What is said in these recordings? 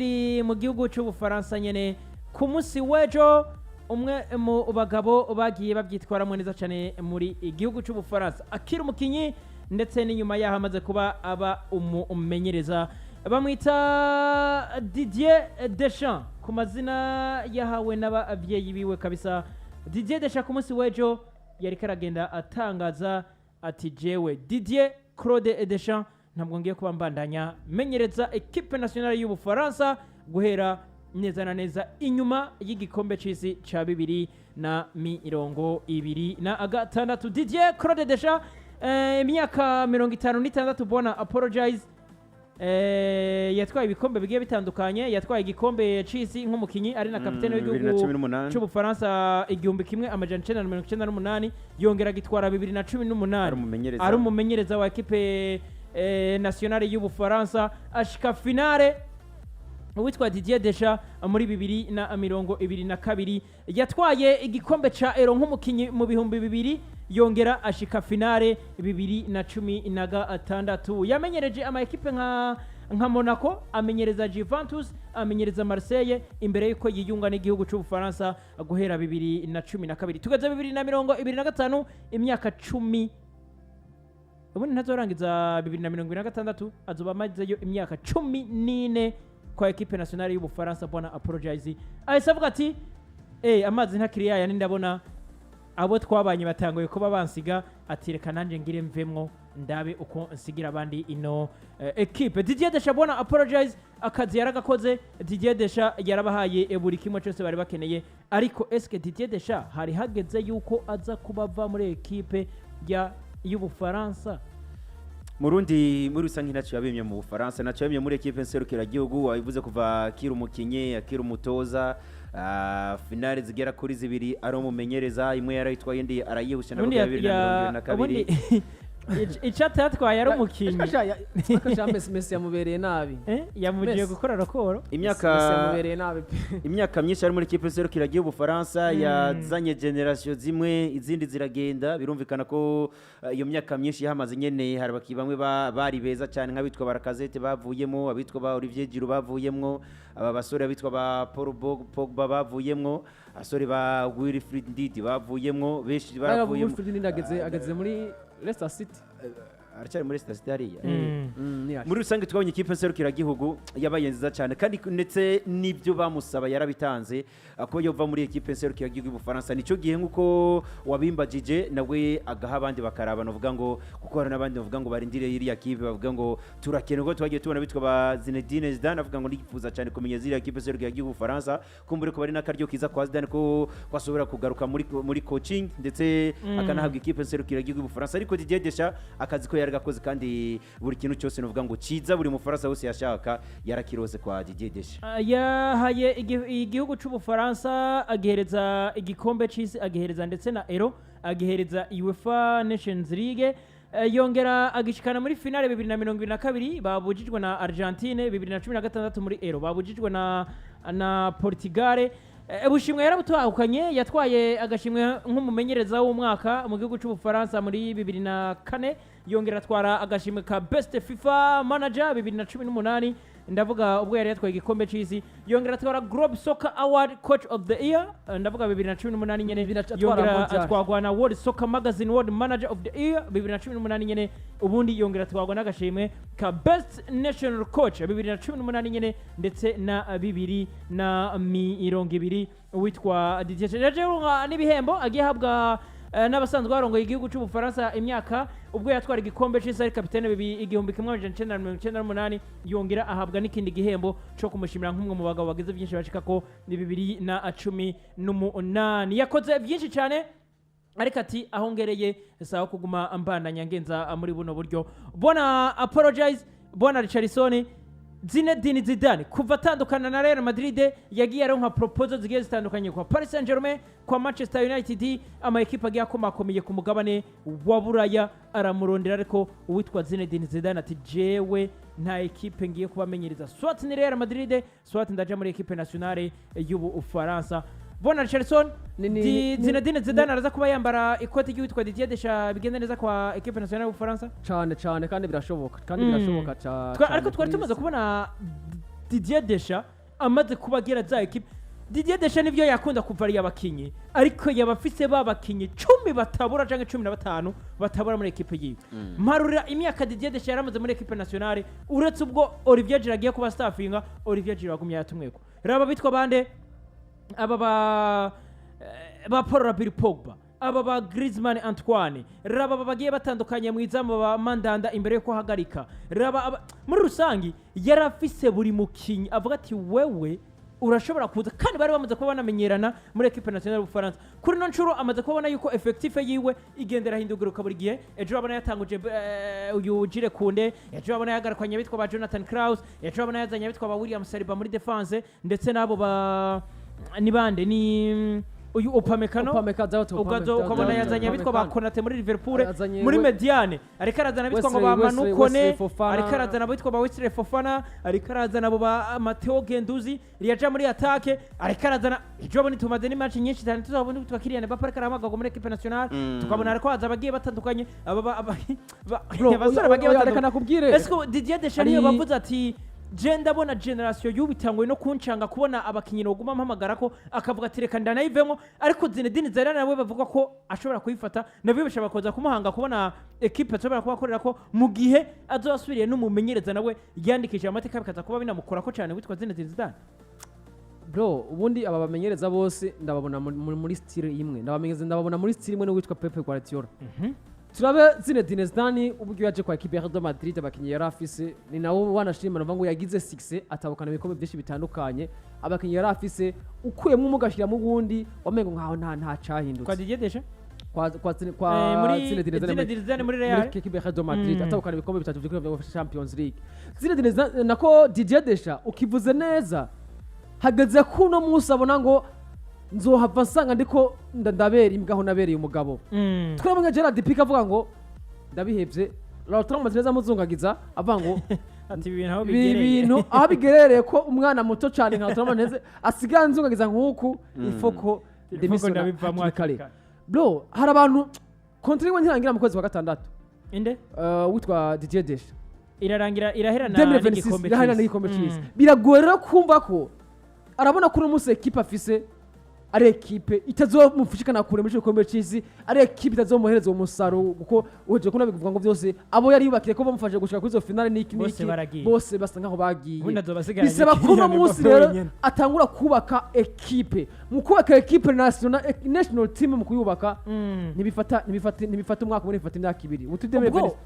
tukiri mu gihugu cy'Ubufaransa nyene ku munsi w'ejo umwe mu bagabo bagiye babyitwaramo neza cyane muri igihugu cy'Ubufaransa akiri umukinyi ndetse n'inyuma yaho amaze kuba aba umumenyereza bamwita Didier Deschamps ku mazina yahawe n'abavyeyi biwe kabisa. Didier Deschamps ku munsi w'ejo yari karagenda atangaza ati jewe Didier Claude Deschamps ntabwo ngiye kuba mbandanya menyereza equipe nationale y'Ubufaransa guhera neza na neza inyuma y'igikombe c'isi ca 2026. Didier Claude Deschamps imyaka 56 bona apologize yatwaye ibikombe bigiye bitandukanye, yatwaye igikombe c'isi nk'umukinyi ari na kapitene w'igihugu c'Ubufaransa 1998 yongera gitwara 2018 ari umumenyereza wa equipe nationale y'Ubufaransa ashika finale. Uwitwa Didier Deschamps muri 2022 yatwaye igikombe ca Euro nk'umukinyi mu bihumbi 2000 yongera ashika finale 2016. Yamenyereje ama equipe nka Monaco, amenyereza Juventus, amenyereza Marseille imbere yuko yiyunga n'igihugu c'Ubufaransa guhera 2012 tugeze 2025 imyaka 10. Ubundi ntazorangiza 2026 azoba amazeyo imyaka 14 kwa equipe nationale y'Ubufaransa. Bwana apologize ahise avuga ati amazi ntakiriya yani ndabona abo twabanye batangoye kuba bansiga ati reka nanje ngire mvemwo ndabe uko nsigira abandi ino equipe. Didier Deschamps bwana apologize akazi yaragakoze. Didier Deschamps yarabahaye buri kimwe cyose bari bakeneye, ariko eske Didier Deschamps hari hageze yuko aza kubava muri equipe y'Ubufaransa? Murundi muri rusange ntacyo yabimye mu Bufaransa, ntacyo yabimye muri equipe nserukira gihugu. Wabivuze kuva akiri umukinyi akiri umutoza, finale zigera kuri zibiri ari umumenyereza, imwe yarayitwaye indi arayihusha na 2022. Icata yatwaye ari umukinyi akasha Messi yamubereye nabi, yamugiye gukora rakoro imyaka myinshi ari muri equipe nserukira gihugu Bufaransa. Yazanye generation zimwe izindi ziragenda, birumvikana ko iyo myaka myinshi yahamaze nyene hari bakibamwe bari beza cyane nk'abitwa Barakazete bavuyemo, abitwa ba Olivier Giroud bavuyemo, aba basore abitwa ba Paul Pogba bavuyemo, asore ba Wilfried Ndidi bavuyemo, benshi baravuyemo. Wilfried Ndidi ageze muri Leicester City, aracyari muri Leicester City hariya. Muri rusange twabonye ikipe nserukira gihugu yabaye nziza cyane, kandi ndetse n'ibyo bamusaba yarabitanze ko yova muri ikipe nserukira gihugu y'Ubufaransa. Nico gihe nkuko wabimbajije nawe agaha abandi bakaraba, novuga ngo kuko hari n'abandi bavuga ngo barindire iriya kipe, bavuga ngo turakeneye ko twagiye tubona bitwa ba Zinedine Zidane, avuga ngo ndifuza cyane kumenya ziriya kipe nserukira gihugu y'Ubufaransa, kumbure ko bari n'akaryo kiza kwa Zidane ko kwasobora kugaruka muri coaching ndetse akanahabwa ikipe nserukira gihugu y'Ubufaransa. Ariko Didier Deschamps akazi ko yaragakoze, kandi buri kintu cyose novuga ngo ciza buri mufaransa wese yashaka yarakirose kwa Didier Deschamps. Yahaye igihugu c'Ubufaransa agihereza igikombe c'isi, agihereza ndetse na Euro, agihereza UEFA Nations League, yongera agishikana muri finale 2022 babujijwe na Argentine, 2016 muri Euro babujijwe na Portugal. Ubushimwe yarabutwahukanye, yatwaye agashimwe nk'umumenyereza w'umwaka mu gihugu c'Ubufaransa muri 2004, yongera atwara agashimwe ka Best FIFA Manager 2018, ndavuga ubwo yari yatwaye igikombe c'isi, yongera atwara Globe Soccer Award Coach of the Year, ndavuga 2018 nyene, yongera atwagwa na World Soccer Magazine World Manager of the Year 2018 nyene, ubundi yongera atwagwa n'agashimwe ka Best National Coach 2018 nyene, ndetse na 2020 witwa Didier Deschamps. N'ibihembo agiye habwa n'abasanzwe barongoye igihugu c'Ubufaransa imyaka ubwo yatwara igikombe c'isi ari kapitene 1998, yongera ahabwa n'ikindi gihembo cyo kumushimira nk'umwe mu bagabo bagize byinshi bashika ko ni 2018. Yakoze byinshi cyane, ariko ati aho ngereye sawa kuguma ambandanya ngenza muri buno buryo. Bona apologize bona Richarlison. Zinedine Zidane kuva atandukana na Real Madrid yagiye aronka proposal zigiye zitandukanye kwa Paris Saint-Germain, kwa Manchester United, ama ekipa agiye akomakomeye ku mugabane wa Buraya aramurondera, ariko uwitwa Zinedine Zidane ati jewe nta ekipe ngiye kubamenyereza, swat ni Real Madrid, swat ndaja muri ekipe nationale y'Ubufaransa. Bona Richarlison Zinedine Zidane araza kuba yambara ikoti ry'uwitwa Didier Deschamps bigenda neza kwa equipe nationale y'Ubufaransa cyane kandi birashoboka ariko twari tumaze kubona Didier Deschamps amaze kuba agira za ekipe Didier Deschamps nivyo yakunda kuvariya abakinyi ariko yabafise babakinyi 10 batabura canke 15 batabura muri ekipe yiwe mparura imyaka Didier Deschamps yaramaze muri ekipe nationale uretse ubwo Olivier Giroud agiye kuba staffinga Olivier Giroud agumya yatumweko raba bitwa bande aba ba Paul Rabiri Pogba aba ba Griezmann Antoine raba bagiye batandukanye mu izamu ba Mandanda imbere yo kuhagarika raba muri rusangi yarafise buri mukinyi avuga ati wewe urashobora kuza kandi bari bamaze kuba banamenyerana muri equipe nationale y'Ubufaransa kuri no ncuro amaze kubona yuko effective yiwe igendera hinduguruka buri gihe ejo abana yatanguje uyugire kunde ejo abana yagarakanye bitwa ba Jonathan Kraus ejo abana yazanye bitwa ba William Saliba muri defense ndetse nabo ba nibande ni uyu Upamecano ugazo ukabona yazanye bitwa ba Konate muri Liverpool muri Mediane ariko arazana bitwa ngo ba Manu Kone ariko arazana bitwa ba Wesley Fofana ariko arazana abo ba Matteo Genduzi riyaja muri attaque ariko arazana ejo abone tumaze ni match nyinshi cyane tuzabona bitwa Kylian Mbappe ariko aramagago muri equipe nationale tukabona ariko aza bagiye batandukanye aba basore bagiye batandukanye esko Didier Deschamps bavuze ati je ndabona generation y'ubitangwe no kuncanga kubona abakinyi no guma mpamagara ko akavuga ati reka ndanayivemo ariko Zinedine Zidane nawe bavuga ko ashobora kuyifata nabyo bishobora kuza kumuhanga kubona equipe ashobora kubakorera ko mu gihe azosubiriye n'umumenyereza nawe yandikije amateka bikaza kuba binamukora ko cyane witwa Zinedine Zidane bro ubundi aba bamenyereza bose ndababona muri style imwe ndababona muri style imwe no witwa Pep Guardiola turabe Zinedine Zidane ubwo yaje kwa equipe ya Real Madrid abakinyi yari afise ni nawo wanashima no ngo yagize 6 atabukana ibikombe byinshi bitandukanye abakinyi yari afise ukuyemo umugashira mu bundi wamengo nkaho nta cahindutse kwa Didier Deschamps muri Zinedine Zidane muri Real equipe ya Real Madrid atabukana ibikombe bitatu bya Champions League Zinedine Zidane nako Didier Deschamps ukivuze neza hageze kuno munsi abona ngo nzohava nsanga ndiko ndabera imbwaho nabereye umugabo twebwe Gerard Pique avuga ngo ndabihevye Lautaro Martinez amuzungagiza avuga ngo ati ibintu aho bigerereye ko umwana muto cyane nka Lautaro Martinez asigaye nzungagiza nk'uku ifoko demission abivamwa kare bro hari abantu kontra imwe ntirangira mu kwezi wa gatandatu inde witwa Didier Deschamps iraherana n'igikombe cy'isi biragorera kumva ko arabona ko umunsi equipe afise ari equipe itazomufishikana kure muri gikombe cy'isi ari equipe itazomuhereza umusaruro kuko uheje kuna bivuga ngo byose abo yari yubakire ko bamufashe gushika kuri zo finale niki bose basa nkaho bagiye bisaba ko no munsi rero atangura kubaka equipe mu kubaka equipe national team mu kuyubaka nibifata umwaka muri fata imyaka ibiri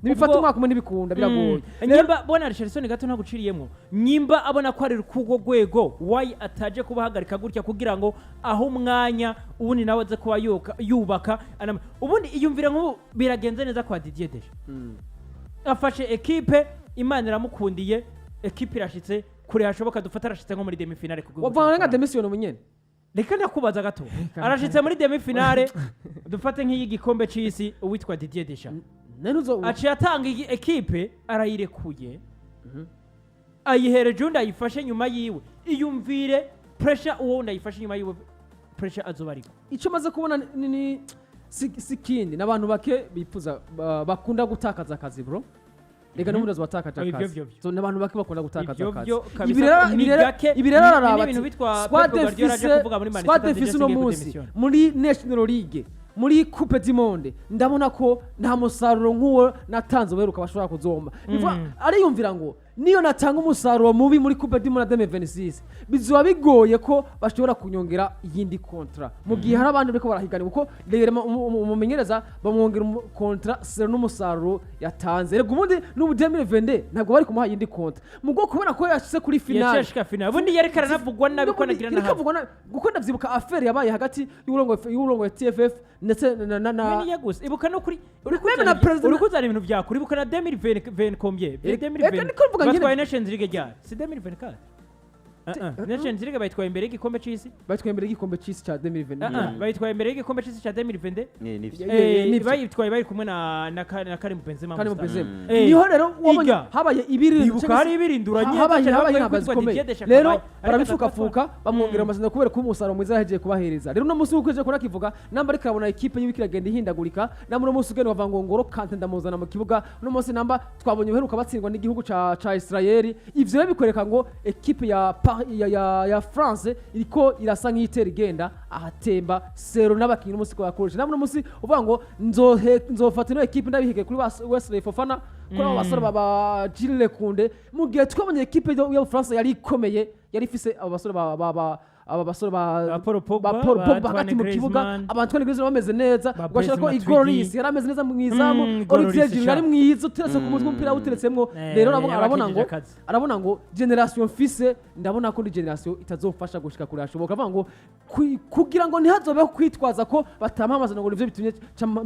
nibifata umwaka muri bikunda biragoye nyimba bona Richardson gato nta guciriyemo nyimba abona ko ari kugo gwego why ataje kubahagarika gutya kugira ngo aho umwanya ubundi nawe aze kuba yubaka ubundi iyumvira nk'ubu biragenze neza kwa Didier Deschamps afashe equipe Imana iramukundiye equipe irashitse kure hashoboka dufata arashitse nko muri demi finale kugwa wavanga nga demission umunyene reka ndakubaza gato arashitse muri demi finale dufate nk'igikombe cy'isi uwitwa Didier Deschamps aciye atanga equipe arayirekuye ayihereje undi ayifashe nyuma yiwe iyumvire pressure uwo ndayifashe nyuma yiwe pressure azobariko ico maze kubona ni sikindi nabantu bake bifuza bakunda gutakaza akazi bro rega no mudazo batakaza akazi so nabantu bake bakunda gutakaza akazi ibirera arabati squad defense no munsi muri National League muri Coupe du Monde ndabona ko nta musaruro nk'uwo natanze beruka bashobora kuzomba ari yumvira ngo niyo natanga umusaruro mubi muri Coupe du Monde 2026 bizoba bigoye ko bashobora kunyongera iyindi kontra mu gihe hari abandi bariko barahigana kuko umumenyereza bamwongera kontra sero n'umusaruro yatanze rego ubundi n'ubu 2022 ntabwo bari kumuha iyindi kontra mugo kubona ko yashyize kuri finale yashashika finale ubundi yerekana navugwa nabi ko nagira nahavugwa kuko ndavyibuka affaire yabaye hagati y'urongo ya TFF ndetse na yagusa ibuka no kuri uri kuzana ibintu byakuri ibuka na 2020 combien 2020 batwaye Nations League ryari si 2024 Nations League bayitwaye imbere y'igikombe cy'isi cya 2020 bayitwaye imbere y'igikombe cy'isi cya 2020 bayitwaye bari kumwe na Karim Benzema niho rero habaye ibuka hari ibirinduranye habaye bazikomeye rero barabifukafuka bamwongera amazina kubera ko umusaruro mwiza yagiye kubahereza rero no munsi ukwije kora kivuga namba ariko abona equipe y'ibikiragenda ihindagurika namba no munsi ugene bavanga ngoro Kante ndamuzana mu kibuga no munsi namba twabonye uheruka batsindwa n'igihugu ca Israel ivyo bikwereka ngo equipe ya ya France iriko irasa nk'itera igenda ahatemba sero n'abakinyi umunsi ko yakoresha namwe umunsi uvuga ngo nzofata ino equipe ndabiheke kuri Wesley Fofana kuri abo basore baba Gilles Kunde mu gihe twabonye equipe ya France yari ikomeye yari ifise abo basore aba basore ba Paul Pogba hagati mu kibuga abantu Griezmann bameze neza gwashaka ko Igor Lloris yari ameze neza mu izamu Olivier Giroud yari mwiza uteretse ku mutwe umupira uteretsemwo rero arabona ngo generation fise ndabona ko generation itazofasha gushika kuri ashoboka avuga ngo kugira ngo ntihazobeho kwitwaza ko batamamaza ngo nivyo bitumye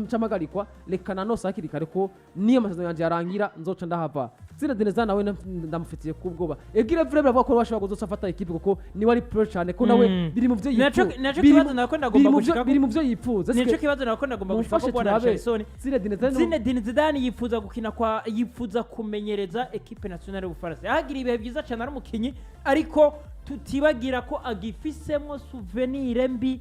camagarikwa rekana no sakiri kare ko niyo amasezerano yanje yarangira nzoca ndahava Zinedine Zidane nawe ndamufitiye kubwoba egire vrebe bavuga ko bashobora kuzofata equipe kuko ni wari pro cyane ko nawe biri mu byo yifuza naco kibazo nako ndagomba gushika biri mu byo yifuza naco kibazo nako ndagomba gushika ko bwana Jason Zinedine Zidane yifuza gukina kwa yifuza kumenyereza equipe nationale y'Ubufaransa yahagira ibihe byiza cyane ari umukinyi ariko tutibagira ko agifisemo souvenir mbi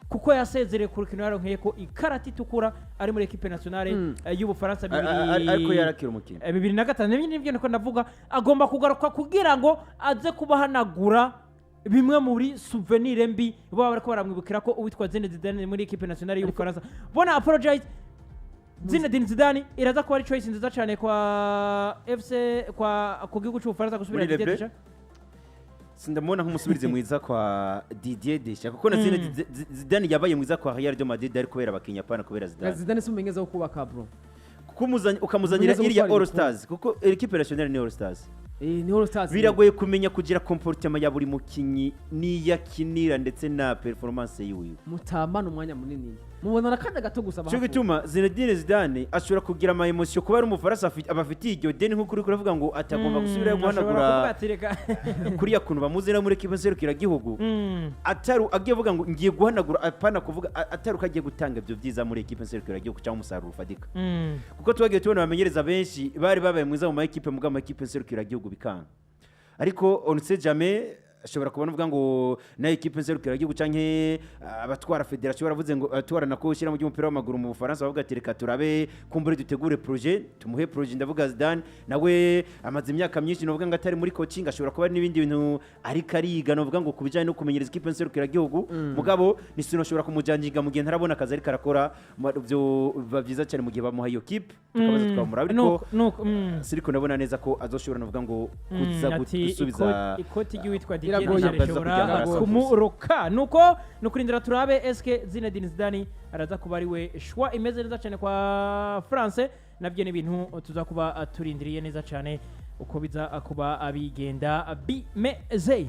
kuko yasezereye ku rukino yaronkeye ko ikarata itukura ari muri equipe nationale y'Ubufaransa ariko yarakira umukino 2005 nibyo niko ndavuga agomba kugaruka kugira ngo aze kubahanagura bimwe muri souvenir mbi baba bariko baramwibukira ko uwitwa Zinedine Zidane muri equipe nationale y'Ubufaransa bona apologize Zinedine Zidane iraza kuba ari choice nziza cyane kwa FC ku gihugu cy'Ubufaransa gusubira Didier Deschamps sindamubona nk'umusubirize mwiza kwa Didier Deschamps kuko na Zidane yabaye mwiza kwa Real de Madrid ari kubera abakinya pana kubera Zidane Zidane sumenyeza ko kubaka bro ukamuzanira iriya All Stars kuko equipe nationale ni All Stars ni All Stars biragoye kumenya kugira comportement ya buri mukinyi niyakinira ndetse na performance yiwe mutamana umwanya munini mubona nakanda gato gusa cyo gituma Zinedine Zidane ashobora kugira ama emotion kuba ari umufaransa abafitiye iryo deni nko kuri kuvuga ngo atagomba gusubira guhanagura kuri yakuntu bamuzira muri equipe nserukira gihugu ataru agiye vuga ngo ngiye guhanagura apana kuvuga ataru kagiye gutanga ibyo byiza muri equipe nserukira gihugu cyangwa umusaruro ufadika kuko twagiye tubona bamenyereza benshi bari babaye mwiza mu equipe mugama equipe nserukira gihugu bikanga ariko on sait jamais ashobora kubona uvuga ngo na equipe nserukira gihugu canke abatwara federation baravuze ngo atwara nako ushira mu cy'umupira w'amaguru mu Bufaransa bavuga ati reka turabe kumbure dutegure projet tumuhe projet ndavuga Zidane nawe amaze imyaka myinshi novuga ngo atari muri coaching ashobora kuba n'ibindi bintu ari kariga novuga ngo kubijanye no kumenyereza equipe nserukira gihugu mugabo ni sino ashobora kumujanjiga mu gihe ntarabona akazi ari karakora byo bavyiza cyane mu gihe bamuha iyo equipe tukabaza twamura ariko siriko ndabona neza ko azoshobora novuga ngo kuza gusubiza ikoti y'uwitwa kumuroka nuko nukurindira turabe eske Zinedine Zidane araza kuba ari we shwa imeze neza cyane kwa France nabyo ni ibintu tuzakuba turindiriye neza cyane uko biza kuba abigenda bimeze